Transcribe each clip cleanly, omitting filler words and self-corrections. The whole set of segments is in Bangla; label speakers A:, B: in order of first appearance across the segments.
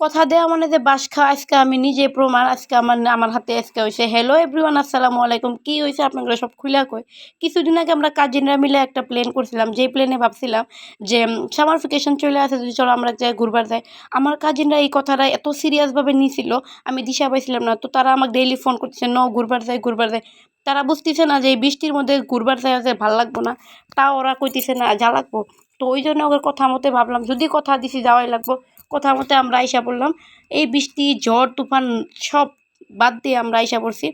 A: কথা দেওয়া মানে যে বাস খাওয়া, আজকে আমি নিজে প্রমাণ। আজকে আমার হাতে আজকে হয়েছে। হ্যালো এভরিওয়ান, আসসালামু আলাইকুম। কি হয়েছে আপনাগুলো সব খুলা কই। কিছুদিন আগে আমরা কাজিনরা মিলে একটা প্ল্যান করছিলাম, যেই প্ল্যানে ভাবছিলাম যে সামার ভ্যাকেশন চলে আসে, যদি চলো আমরা এক জায়গায় ঘুরবার যাই। আমার কাজিনরা এই কথাটা এত সিরিয়াসভাবে নিয়েছিল, আমি দিশা পাইছিলাম না। তো তারা আমাকে ডেইলি ফোন করতেছে, ন ঘুরবার যাই ঘুরবার যাই। তারা বুঝতেছে না যে এই বৃষ্টির মধ্যে ঘুরবার যাই যে ভাল লাগবো না, তাও ওরা কইতেছে না যা লাগবো। তো ওই জন্য ওদের কথা মতে ভাবলাম, যদি কথা দিছি যাওয়াই লাগবো, কথা মতে আমরা আইসা পড়লাম। এই বৃষ্টি ঝড় তুফান সব বাদ দিয়ে আমরা আইসা পড়ছি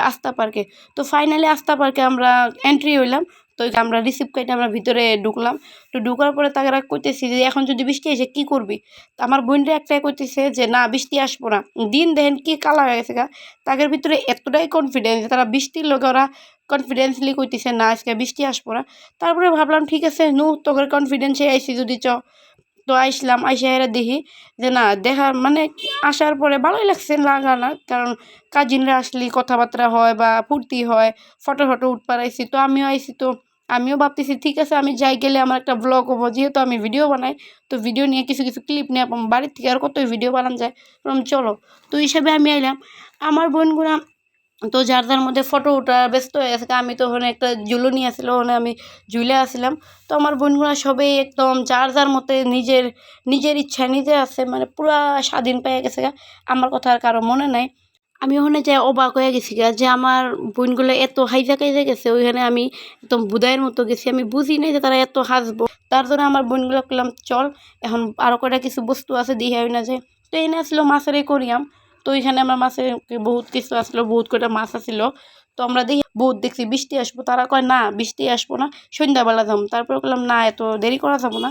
A: আস্থা পার্কে। তো ফাইনালি আস্থা পার্কে আমরা এন্ট্রি হইলাম। তো আমরা রিসিভ কাইটে আমরা ভিতরে ঢুকলাম। তো ঢুকার পরে তারা কইতেছি যে এখন যদি বৃষ্টি এসে কি করবি। তো আমার বোনরা একটাই কইতেছে যে না বৃষ্টি আসবো না। দিন দেখেন কি কালা হয়ে গেছে গা। তাদের ভিতরে এতটাই কনফিডেন্স, তারা বৃষ্টির লোকে ওরা কনফিডেন্সলি কইতেছে না আজকে বৃষ্টি আসবো না। তারপরে ভাবলাম ঠিক আছে নু তোকে কনফিডেন্সে আইসি যদি তো আইসলাম। আইসা এরা দেখি যে না দেখার মানে আসার পরে ভালোই লাগছে লাগা না, কারণ কাজিনরা আসলে কথাবার্তা হয় বা ফুর্তি হয়, ফটো ফটো উঠপাড়াইছি। তো আমিও আইসি, তো আমিও ভাবতেছি ঠিক আছে আমি যাই গেলে আমার একটা ব্লগ হবো, যেহেতু আমি ভিডিও বানাই। তো ভিডিও নিয়ে কিছু কিছু ক্লিপ নিয়ে বাড়ির থেকে আর কতই ভিডিও বানানো যায়। চলো, তো হিসাবে আমি আইলাম। আমার বোনগুলা তো যার যার মধ্যে ফটো ওঠা ব্যস্ত হয়ে গেছে। আমি তো ওখানে একটা ঝুলনি আসছিল, ওখানে আমি ঝুলে আসছিলাম। তো আমার বোনগুলা সবাই একদম যার যার মতে নিজের নিজের ইচ্ছা নিজে আছে, মানে পুরা স্বাধীন পেয়ে গেছে গা। আমার কথা আর কারো মনে নাই। আমি ওখানে যাই অবাক হয়ে গেছি গা যে আমার বোনগুলো এত হাইজা কাইজা গেছে। ওইখানে আমি একদম বুদাইয়ের মতো গেছি, আমি বুঝি নাই যে তারা এত হাসবো। তার জন্য আমার বোনগুলো করলাম চল এখন আরও কয়টা কিছু বস্তু আছে দিয়ে হয় না যে। তো এনে আসলো মাছের কোরিয়াম। তো ওইখানে আমার মাছের বহুত কিছু আসলো, বহুত কয়টা মাছ আসছিল। তো আমরা দেখি বহুত দেখছি বৃষ্টি আসবো, তারা কয় না বৃষ্টি আসবো না, সন্ধ্যাবেলা যাবো। তারপরে বললাম না এত দেরি করা যাবো না।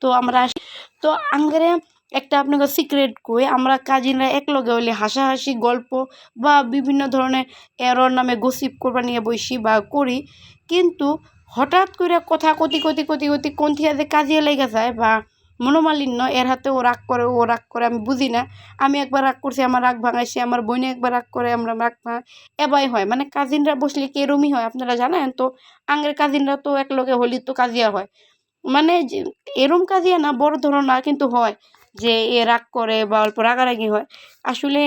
A: তো আমরা আসি। তো আঙ্গারে একটা আপনাকে সিক্রেট কই, আমরা কাজিনরা একলগে হইলে হাসাহাসি গল্প বা বিভিন্ন ধরনের এরর নামে গসিপ করবা নিয়ে বসি বা করি। কিন্তু হঠাৎ করে কথা কতি কোন থেকে যে কাজিয়া লেগে যায় বা মনোমালিন্য, এর হাতে ও রাগ করে ও রাগ করে আমি বুঝি না। আমি একবার রাগ করছি, আমার রাগ ভাঙাইছে, আমার বোনে একবার রাগ করে, আমরা রাগ ভাঙাই। এবাই হয় মানে কাজিনরা বসলে কি এরমই হয় আপনারা জানেন তো। আঙ্গের কাজিনরা তো একলগে হলি তো কাজিয়া হয়, মানে যে এরম কাজিয়া না বড় ধরনের না কিন্তু হয় যে এ রাগ করে বা অল্প রাগারাগি হয়। আসলে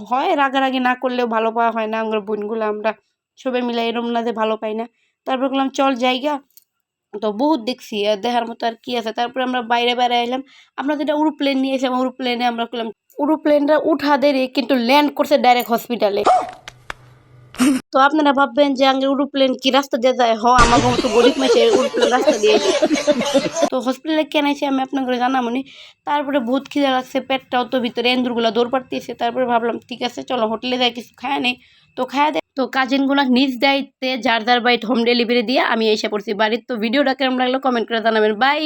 A: হয় রাগারাগি না করলেও ভালো পাওয়া হয় না। আমার বোনগুলো আমরা সবাই মিলে এরম না যে ভালো পাই না। তারপর বললাম চল জায়গা। তো বহুত দেখছি আর দেখার মতো আর কি আছে। তারপরে আমরা বাইরে বাইরে এলাম। আমরা যেটা উড়োপ্লেন নিয়ে এসেছিলাম, উড়োপ্লেনে আমরা করলাম উড়োপ্লেনটা উঠা দেরি কিন্তু ল্যান্ড করছে ডাইরেক্ট হসপিটালে। তো আপনারা ভাববেন যে আঙ্গের উড়োপ্লেন কি রাস্তা দিয়ে যায়, আমাকে মতো গরিব মানুষের উড়োপ্লেন রাস্তা দিয়ে যায়। তো হসপিটালে কেন আইছি আমি আপনাকে জানামনি। তারপরে বহুত খিদা লাগছে, পেটটাও তো ভিতরে এন্দুরগুলা দৌড় পাড়তেছে। তারপরে ভাবলাম ঠিক আছে চলো হোটেলে যাই কিছু খায় নেই। তো খায়া দেয় তো কাজিনগুলা নিজ দায়িত্বে যার যার বাড়িতে হোম ডেলিভারি দিয়ে আমি এসে পড়ছি বাড়ির। তো ভিডিওটা কেমন লাগলো কমেন্ট করে জানাবেন। বাই।